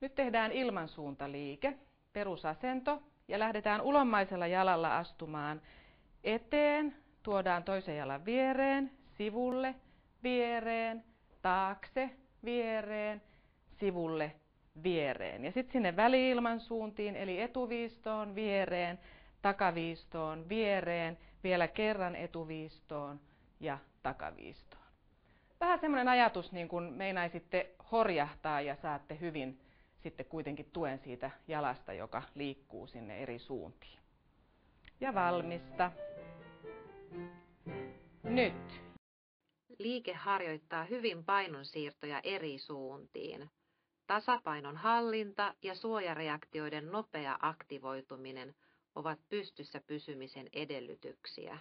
Nyt tehdään ilmansuuntaliike, perusasento, ja lähdetään ulommaisella jalalla astumaan eteen, tuodaan toisen jalan viereen, sivulle, viereen, taakse, viereen, sivulle, viereen. Ja sitten sinne väli-ilmansuuntiin, eli etuviistoon, viereen, takaviistoon, viereen, vielä kerran etuviistoon ja takaviistoon. Vähän semmoinen ajatus, niin kuin meinaisitte horjahtaa ja saatte hyvin sitten kuitenkin tuen siitä jalasta, joka liikkuu sinne eri suuntiin. Ja valmista. Nyt. Liike harjoittaa hyvin painonsiirtoja eri suuntiin. Tasapainon hallinta ja suojareaktioiden nopea aktivoituminen ovat pystyssä pysymisen edellytyksiä.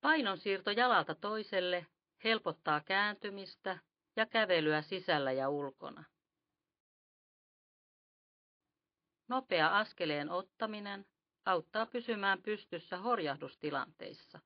Painonsiirto jalalta toiselle helpottaa kääntymistä ja kävelyä sisällä ja ulkona. Nopea askeleen ottaminen auttaa pysymään pystyssä horjahdustilanteissa.